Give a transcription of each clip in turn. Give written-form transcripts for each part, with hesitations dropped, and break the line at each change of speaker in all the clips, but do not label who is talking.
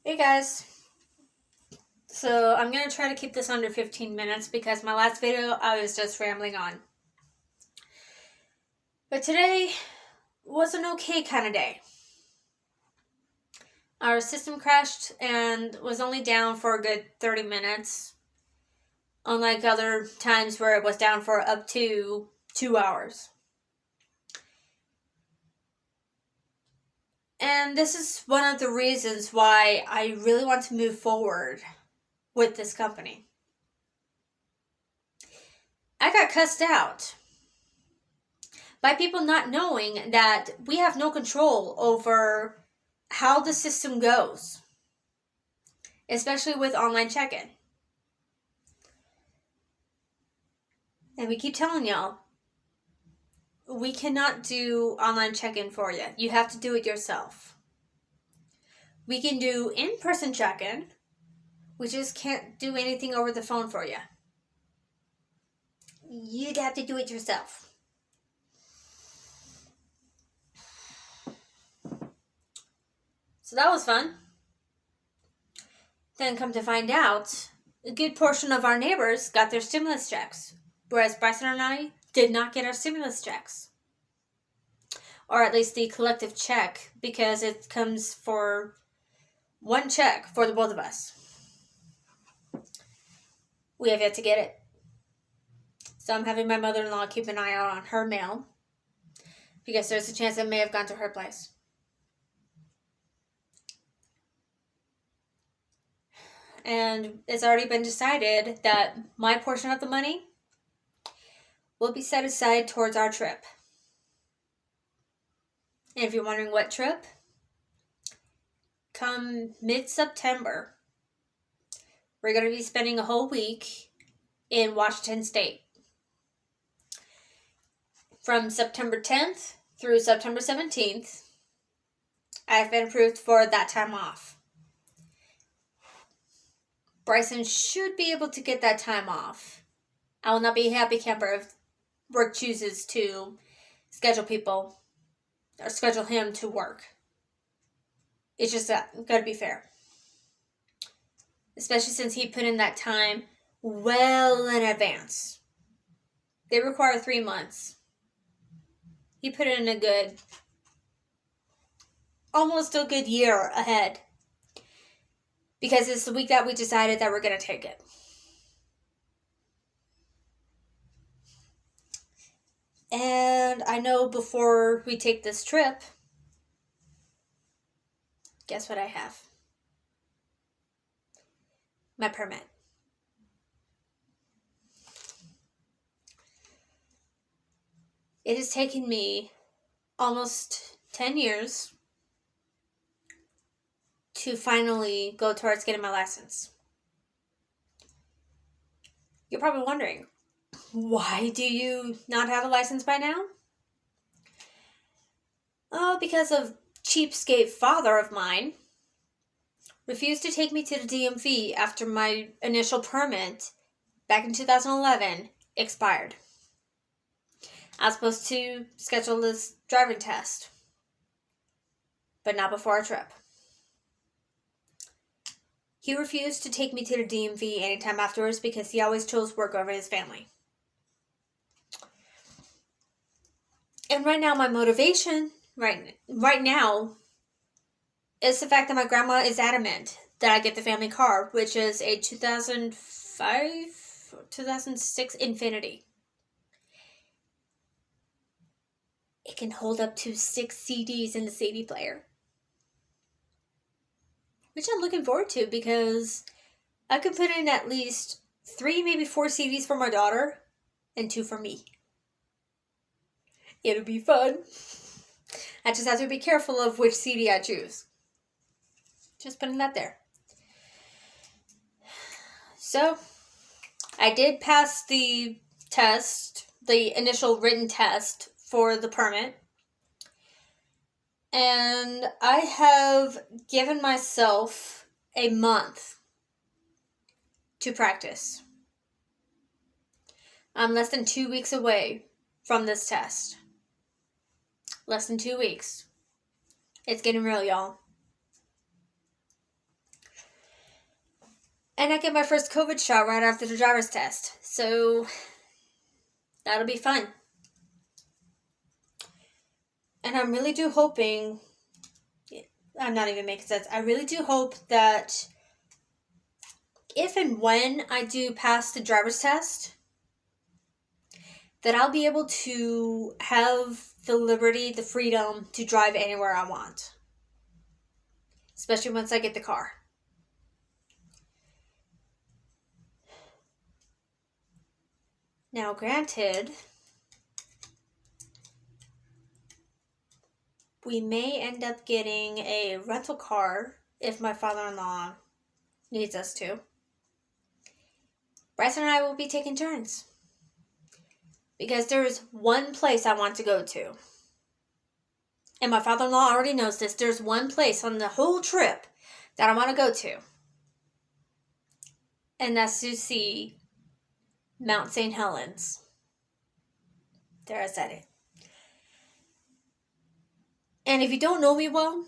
Hey guys, so I'm going to try to keep this under 15 minutes because my last video I was just rambling on. But today was an okay kind of day. Our system crashed and was only down for a good 30 minutes, unlike other times where it was down for up to 2 hours. And this is one of the reasons why I really want to move forward with this company. I got cussed out by people not knowing that we have no control over how the system goes, especially with online check-in. And we keep telling y'all, we cannot do online check-in for you. You have to do it yourself. We can do in-person check-in. We just can't do anything over the phone for you. You'd have to do it yourself. So that was fun. Then come to find out, a good portion of our neighbors got their stimulus checks, whereas Bryson and I did not get our stimulus checks. Or at least the collective check, because it comes for one check for the both of us. We have yet to get it. So I'm having my mother-in-law keep an eye out on her mail, because there's a chance it may have gone to her place. And it's already been decided that my portion of the money will be set aside towards our trip. And if you're wondering what trip, come mid-September, we're going to be spending a whole week in Washington State. From September 10th through September 17th, I've been approved for that time off. Bryson should be able to get that time off. I will not be a happy camper if work chooses to schedule people or schedule him to work. It's just got to be fair. Especially since he put in that time well in advance. They require 3 months. He put in almost a good year ahead. Because it's the week that we decided that we're going to take it. And I know before we take this trip, guess what I have? My permit. It has taken me almost 10 years to finally go towards getting my license. You're probably wondering, why do you not have a license by now? Oh, because of cheapskate father of mine refused to take me to the DMV after my initial permit back in 2011 expired. I was supposed to schedule this driving test, but not before our trip. He refused to take me to the DMV anytime afterwards because he always chose work over his family. And right now, my motivation, right now, is the fact that my grandma is adamant that I get the family car, which is a 2005, 2006 Infiniti. It can hold up to 6 CDs in the CD player, which I'm looking forward to because I could put in at least 3, maybe 4 CDs for my daughter and 2 for me. It'll be fun. I just have to be careful of which CD I choose. Just putting that there. So, I did pass the test, the initial written test for the permit. And I have given myself a month to practice. I'm less than 2 weeks away from this test. Less than 2 weeks. It's getting real, y'all. And I get my first COVID shot right after the driver's test. So that'll be fun. And I'm really hoping, I'm not even making sense. I really do hope that if and when I do pass the driver's test, that I'll be able to have the liberty, the freedom to drive anywhere I want. Especially once I get the car. Now, granted, we may end up getting a rental car if my father-in-law needs us to. Bryson and I will be taking turns. Because there is one place I want to go to. And my father-in-law already knows this. There's one place on the whole trip that I want to go to. And that's to see Mount St. Helens. There, I said it. And if you don't know me well,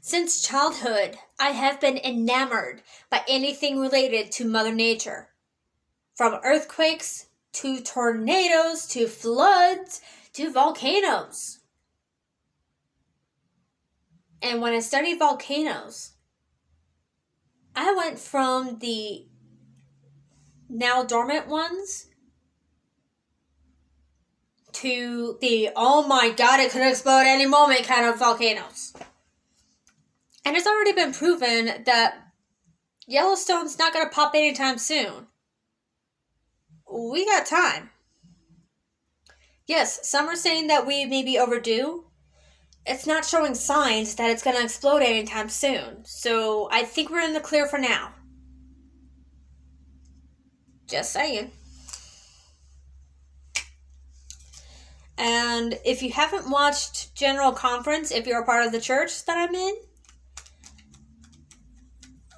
since childhood, I have been enamored by anything related to Mother Nature. From earthquakes, to tornadoes, to floods, to volcanoes. And when I studied volcanoes, I went from the now dormant ones to the, oh my god, it could explode any moment kind of volcanoes. And it's already been proven that Yellowstone's not going to pop anytime soon. We got time. Yes, some are saying that we may be overdue. It's not showing signs that it's going to explode anytime soon. So I think we're in the clear for now. Just saying. And if you haven't watched General Conference, if you're a part of the church that I'm in,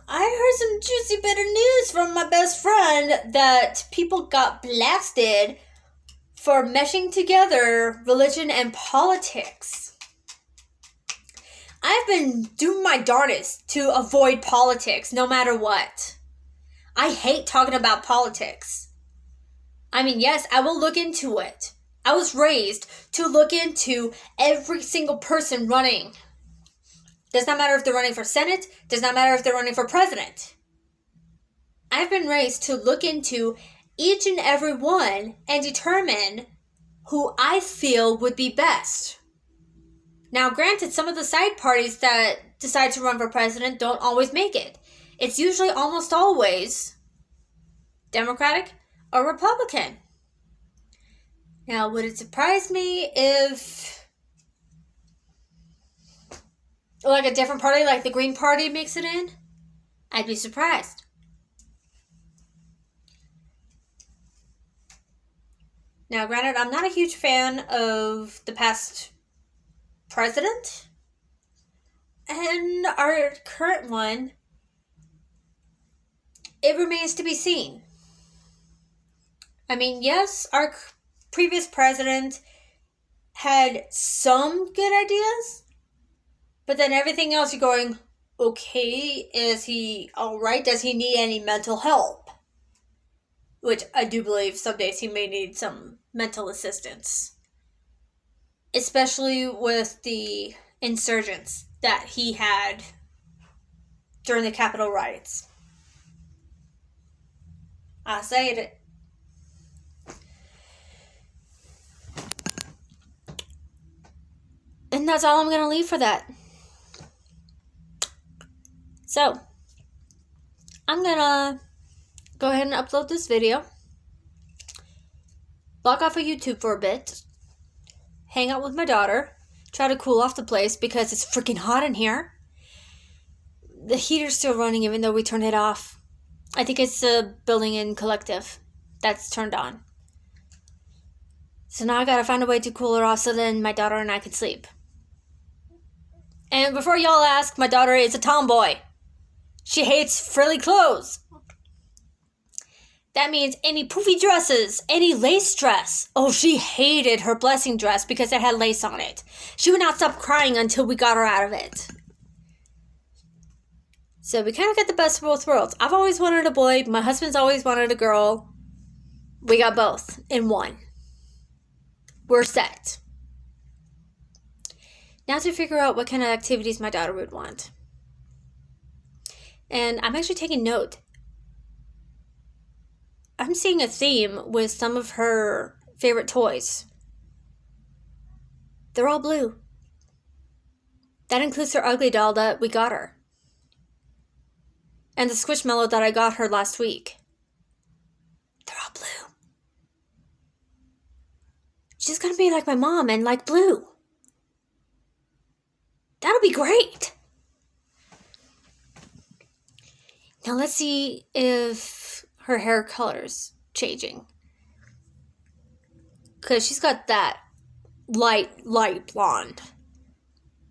I heard some juicy bit of news from my best friend that people got blasted for meshing together religion and politics. I've been doing my darndest to avoid politics no matter what. I hate talking about politics. I mean, yes, I will look into it. I was raised to look into every single person running. Does not matter if they're running for Senate. Does not matter if they're running for president. I've been raised to look into each and every one and determine who I feel would be best. Now, granted, some of the side parties that decide to run for president don't always make it. It's usually almost always Democratic or Republican. Now, would it surprise me if, like, a different party, like the Green Party, makes it in? I'd be surprised. Now, granted, I'm not a huge fan of the past president. And our current one, it remains to be seen. I mean, yes, our previous president had some good ideas, but then everything else you're going, okay, is he alright? Does he need any mental help? Which I do believe some days he may need some mental assistance. Especially with the insurgents that he had during the Capitol riots. I say it. And that's all I'm going to leave for that. So, I'm going to go ahead and upload this video. Log off of YouTube for a bit. Hang out with my daughter. Try to cool off the place because it's freaking hot in here. The heater's still running even though we turned it off. I think it's the building in Collective that's turned on. So now I gotta find a way to cool her off so then my daughter and I can sleep. And before y'all ask, my daughter is a tomboy. She hates frilly clothes. That means any poofy dresses, any lace dress. Oh, she hated her blessing dress because it had lace on it. She would not stop crying until we got her out of it. So we kind of got the best of both worlds. I've always wanted a boy. My husband's always wanted a girl. We got both in one. We're set. Now to figure out what kind of activities my daughter would want. And I'm actually taking note. I'm seeing a theme with some of her favorite toys. They're all blue. That includes her ugly doll that we got her. And the Squishmallow that I got her last week. They're all blue. She's gonna be like my mom and like blue. That'll be great. Now let's see if her hair color's changing. Because she's got that light blonde.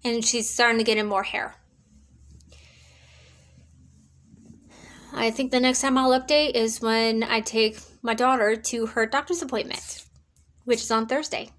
And she's starting to get in more hair. I think the next time I'll update is when I take my daughter to her doctor's appointment, which is on Thursday.